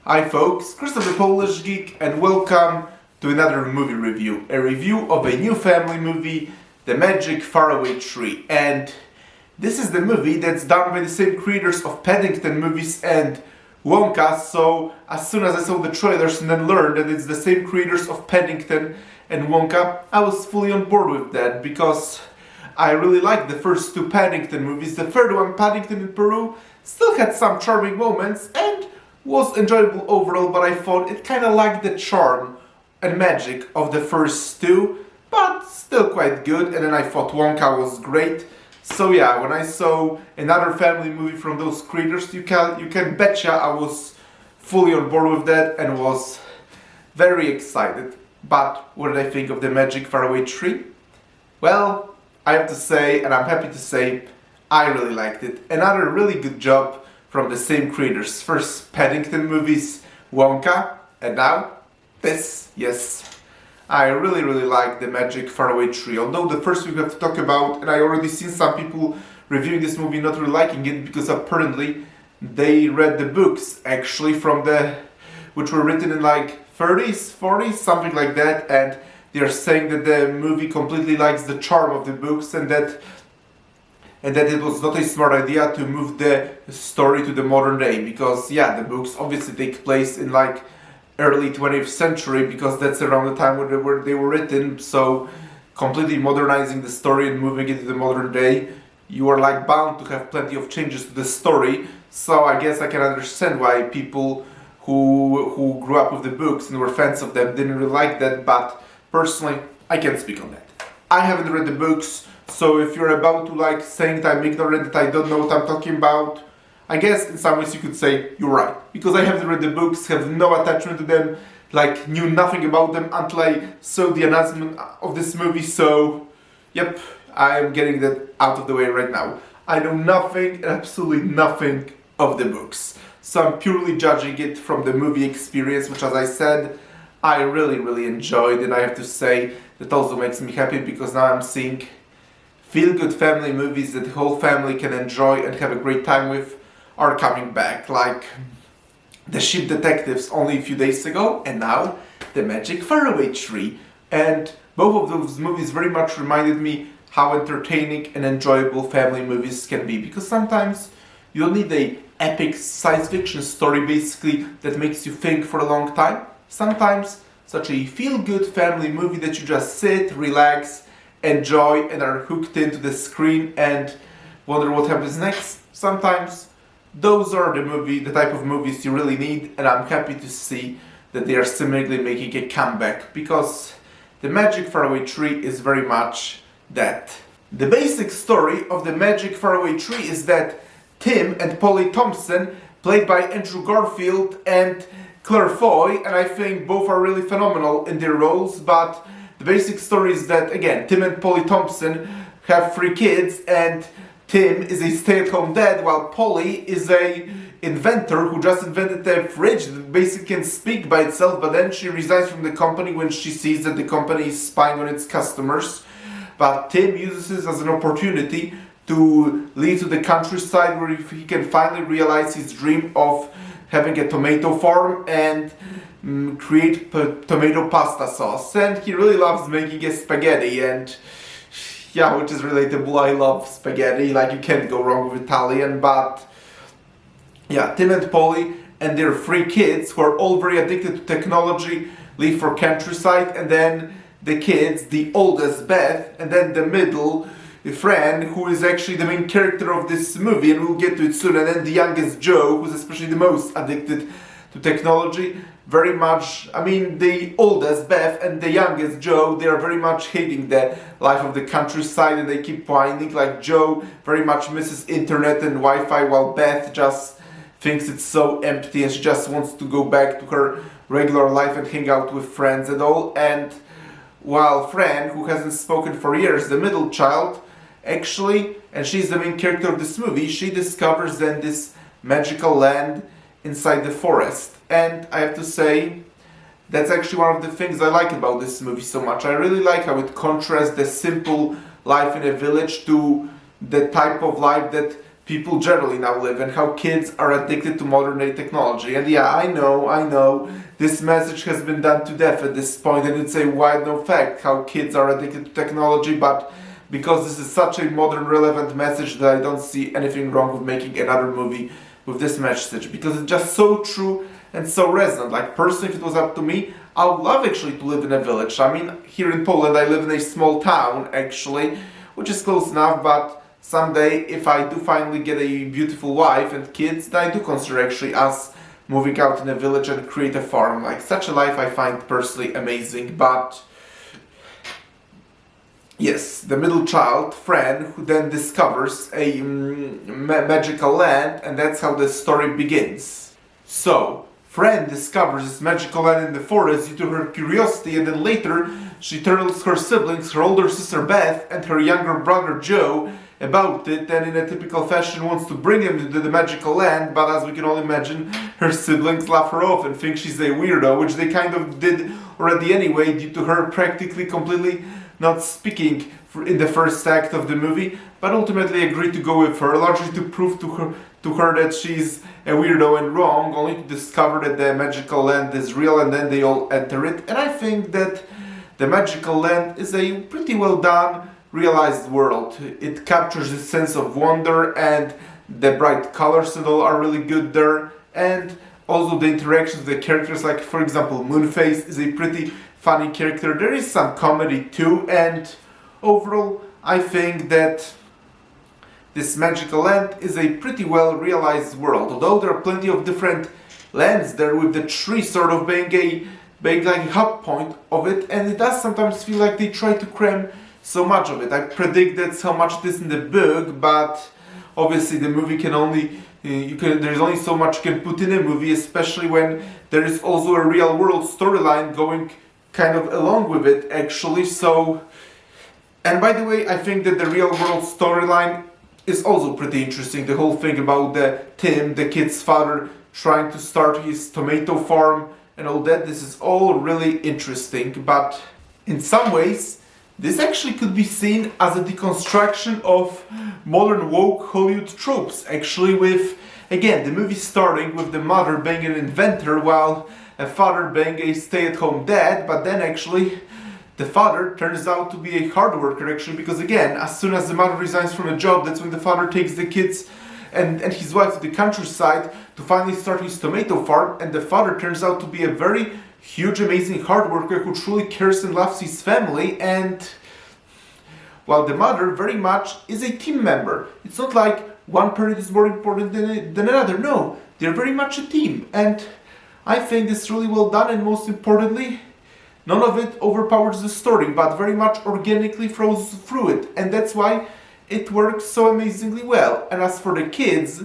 Hi folks, Christopher the Polish Geek, and welcome to another movie review. A review of a new family movie, The Magic Faraway Tree. And this is the movie that's done by the same creators of Paddington movies and Wonka, so as soon as I saw the trailers and then learned that it's the same creators of Paddington and Wonka, I was fully on board with that because I really liked the first two Paddington movies. The third one, Paddington in Peru, still had some charming moments and was enjoyable overall, but I thought it kind of lacked the charm and magic of the first two, but still quite good. And then I thought Wonka was great. So yeah, when I saw another family movie from those creators, you can betcha I was fully on board with that and was very excited. But what did I think of The Magic Faraway Tree? Well, I have to say, and I'm happy to say, I really liked it. Another really good job from the same creators. First Paddington movies, Wonka, and now this. Yes, I really like The Magic Faraway Tree. Although the first we have to talk about, and I already seen some people reviewing this movie not really liking it because apparently they read the books actually which were written in like 30s, 40s, something like that, and they are saying that the movie completely lacks the charm of the books and that it was not a smart idea to move the story to the modern day, because yeah, the books obviously take place in like early 20th century because that's around the time where they were written, so completely modernizing the story and moving it to the modern day, you are like bound to have plenty of changes to the story. So I guess I can understand why people who grew up with the books and were fans of them didn't really like that, but personally I can't speak on that. I haven't read the books, so if you're about to like saying that I'm ignorant, that I don't know what I'm talking about, I guess in some ways you could say you're right. Because I haven't read the books, have no attachment to them, like knew nothing about them until I saw the announcement of this movie, so yep, I am getting that out of the way right now. I know nothing, absolutely nothing of the books. So I'm purely judging it from the movie experience, which as I said, I really enjoyed, and I have to say that also makes me happy because now I'm seeing feel-good family movies that the whole family can enjoy and have a great time with are coming back, like The Ship Detectives only a few days ago, and now The Magic Faraway Tree. And both of those movies very much reminded me how entertaining and enjoyable family movies can be, because sometimes you don't need a epic science fiction story basically that makes you think for a long time. Sometimes such a feel-good family movie that you just sit, relax, enjoy, and are hooked into the screen and wonder what happens next. Sometimes those are the type of movies you really need, and I'm happy to see that they are seemingly making a comeback, because The Magic Faraway Tree is very much that. The basic story of The Magic Faraway Tree is that Tim and Polly Thompson, played by Andrew Garfield and Claire Foy, and I think both are really phenomenal in their roles, but the basic story is that, again, Tim and Polly Thompson have 3 kids, and Tim is a stay-at-home dad, while Polly is a inventor who just invented a fridge that basically can speak by itself, but then she resigns from the company when she sees that the company is spying on its customers. But Tim uses this as an opportunity to leave to the countryside where he can finally realize his dream of having a tomato farm and create tomato pasta sauce. And he really loves making a spaghetti, and yeah, which is relatable. I love spaghetti, like you can't go wrong with Italian. But yeah, Tim and Polly and their 3 kids, who are all very addicted to technology, leave for countryside, and then the kids, the oldest Beth, and then the middle Fran, who is actually the main character of this movie, and we'll get to it soon, and then the youngest Joe, who's especially the most addicted to technology, very much, I mean, the oldest Beth and the youngest Joe, they are very much hating the life of the countryside, and they keep whining. Like Joe very much misses internet and Wi-Fi, while Beth just thinks it's so empty and she just wants to go back to her regular life and hang out with friends and all. And while Fran, who hasn't spoken for years, the middle child, actually, and she's the main character of this movie, she discovers then this magical land inside the forest. And I have to say, that's actually one of the things I like about this movie so much. I really like how it contrasts the simple life in a village to the type of life that people generally now live and how kids are addicted to modern day technology. And yeah, I know, this message has been done to death at this point, and it's a wide-known fact how kids are addicted to technology, but because this is such a modern relevant message that I don't see anything wrong with making another movie with this message, because it's just so true and so resonant. Like, personally, if it was up to me, I would love actually to live in a village. I mean, here in Poland I live in a small town actually, which is close enough, but someday, if I do finally get a beautiful wife and kids, then I do consider actually us moving out in a village and create a farm. Like, such a life I find personally amazing. But yes, the middle child, Fran, who then discovers a magical land, and that's how the story begins. So, Fran discovers this magical land in the forest due to her curiosity, and then later she tells her siblings, her older sister Beth and her younger brother Joe, about it, and in a typical fashion wants to bring him to the magical land, but as we can all imagine, her siblings laugh her off and think she's a weirdo, which they kind of did already anyway, due to her practically completely not speaking in the first act of the movie, but ultimately agreed to go with her, largely to prove to her that she's a weirdo and wrong, only to discover that the magical land is real, and then they all enter it. And I think that the magical land is a pretty well done, realized world. It captures this sense of wonder, and the bright colors and all are really good there, and also the interactions with the characters, like for example Moonface is a pretty funny character. There is some comedy too, and overall I think that this magical land is a pretty well realized world, although there are plenty of different lands there, with the tree sort of being a hub point of it, and it does sometimes feel like they try to cram so much of it. I predict that's how much it is in the book, but obviously the movie can only there's only so much you can put in a movie, especially when there is also a real world storyline going kind of along with it actually. So, and by the way, I think that the real world storyline is also pretty interesting. The whole thing about Tim, the kid's father, trying to start his tomato farm and all that, this is all really interesting, but in some ways this actually could be seen as a deconstruction of modern woke Hollywood tropes, actually, with, again, the movie starting with the mother being an inventor while a father being a stay-at-home dad, but then actually the father turns out to be a hard worker actually, because again, as soon as the mother resigns from a job, that's when the father takes the kids and his wife to the countryside to finally start his tomato farm, and the father turns out to be a very huge, amazing hard worker who truly cares and loves his family, and while the mother very much is a team member. It's not like one parent is more important than another, no, they're very much a team, and I think it's really well done, and most importantly, none of it overpowers the story, but very much organically flows through it, and that's why it works so amazingly well. And as for the kids,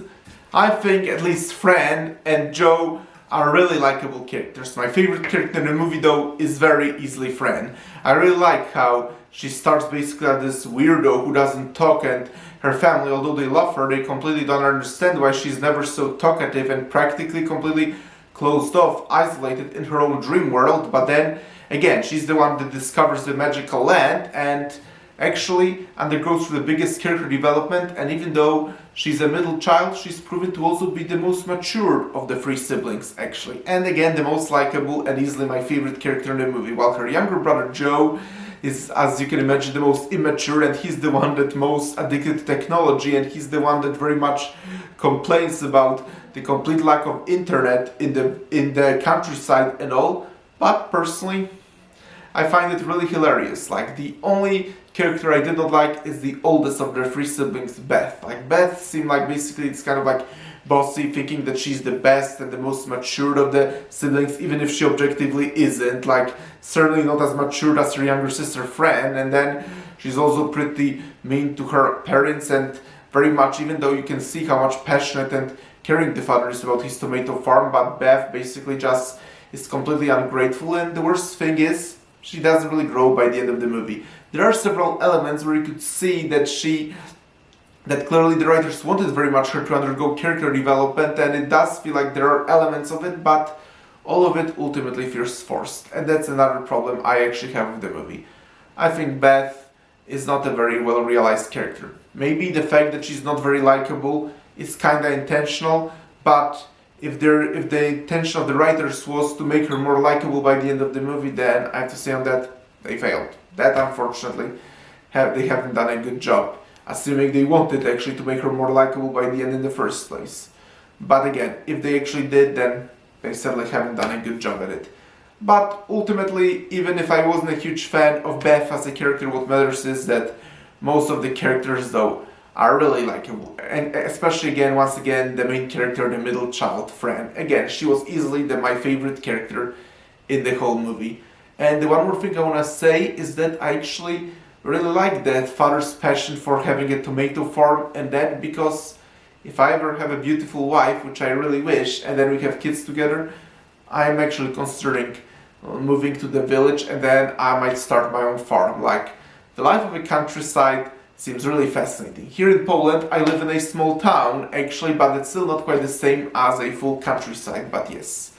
I think at least Fran and Joe are really likable characters. My favorite character in the movie though is very easily Fran. I really like how she starts basically as this weirdo who doesn't talk, and her family, although they love her, they completely don't understand why she's never so talkative and practically completely closed off, isolated in her own dream world. But then again, she's the one that discovers the magical land and actually undergoes through the biggest character development, and even though she's a middle child, she's proven to also be the most mature of the three siblings actually, and again the most likable and easily my favorite character in the movie, while her younger brother Joe is, as you can imagine, the most immature, and he's the one that most addicted to technology, and he's the one that very much complains about the complete lack of internet in the countryside and all. But personally, I find it really hilarious. Like, the only character I did not like is the oldest of their three siblings, Beth. Like, Beth seemed like basically it's kind of like bossy, thinking that she's the best and the most matured of the siblings, even if she objectively isn't. Like, certainly not as matured as her younger sister Fran, and then she's also pretty mean to her parents, and very much, even though you can see how much passionate and caring the father is about his tomato farm, but Beth basically just is completely ungrateful, and the worst thing is, she doesn't really grow by the end of the movie. There are several elements where you could see that clearly the writers wanted very much her to undergo character development, and it does feel like there are elements of it, but all of it ultimately feels forced. And that's another problem I actually have with the movie. I think Beth is not a very well realized character. Maybe the fact that she's not very likable is kinda intentional, but if the intention of the writers was to make her more likable by the end of the movie, then I have to say on that they failed. That unfortunately they haven't done a good job, assuming they wanted actually to make her more likable by the end in the first place. But again, if they actually did, then they certainly haven't done a good job at it. But ultimately, even if I wasn't a huge fan of Beth as a character, what matters is that most of the characters though are really likable, and especially once again the main character, the middle child, Fran. Again, she was easily my favorite character in the whole movie. And the one more thing I want to say is that I actually really like that father's passion for having a tomato farm, and that because if I ever have a beautiful wife, which I really wish, and then we have kids together, I'm actually considering moving to the village, and then I might start my own farm. Like, the life of a countryside seems really fascinating. Here in Poland, I live in a small town, actually, but it's still not quite the same as a full countryside. But yes,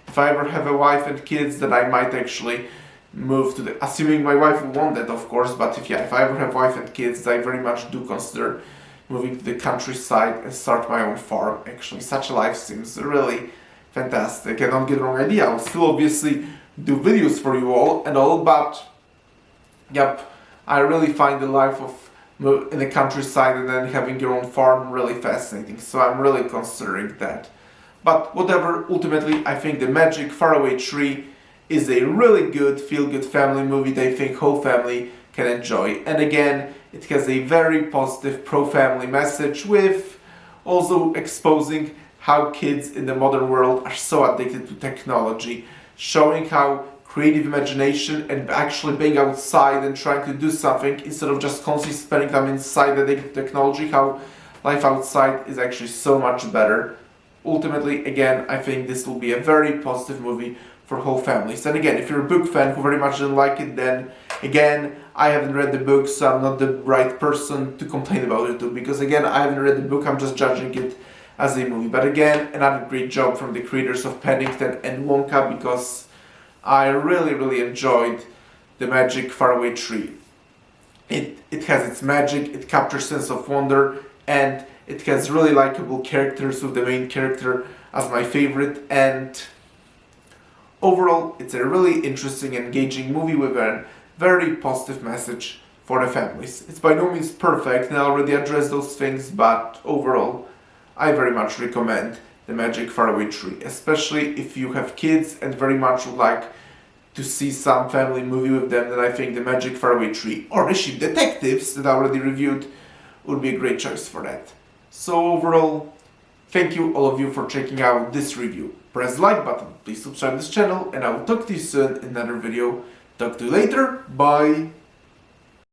if I ever have a wife and kids, then I might actually move to the... Assuming my wife will want that, of course, but if I ever have wife and kids, I very much do consider moving to the countryside and start my own farm. Actually, such a life seems really fantastic. And don't get the wrong idea, I'll still obviously do videos for you all and all, but yep, I really find the life of in the countryside and then having your own farm really fascinating, so I'm really considering that. But whatever, ultimately I think the Magic Faraway Tree is a really good feel-good family movie that I think whole family can enjoy. And again, it has a very positive pro-family message, with also exposing how kids in the modern world are so addicted to technology, showing how creative imagination and actually being outside and trying to do something instead of just constantly spending time inside the technology, how life outside is actually so much better. Ultimately, again, I think this will be a very positive movie for whole families. And again, if you're a book fan who very much didn't like it, then again, I haven't read the book, so I'm not the right person to complain about it too, because again, I haven't read the book, I'm just judging it as a movie. But again, another great job from the creators of Paddington and Wonka, because I really enjoyed the Magic Faraway Tree. It has its magic, it captures sense of wonder, and it has really likable characters, with the main character as my favorite. And overall, it's a really interesting, engaging movie with a very positive message for the families. It's by no means perfect, and I already addressed those things, but overall, I very much recommend the Magic Faraway Tree, especially if you have kids and very much would like to see some family movie with them. Then I think the Magic Faraway Tree or the Sheep Detectives that I already reviewed would be a great choice for that. So overall, thank you all of you for checking out this review. Press the like button, please subscribe to this channel, and I will talk to you soon in another video. Talk to you later, bye!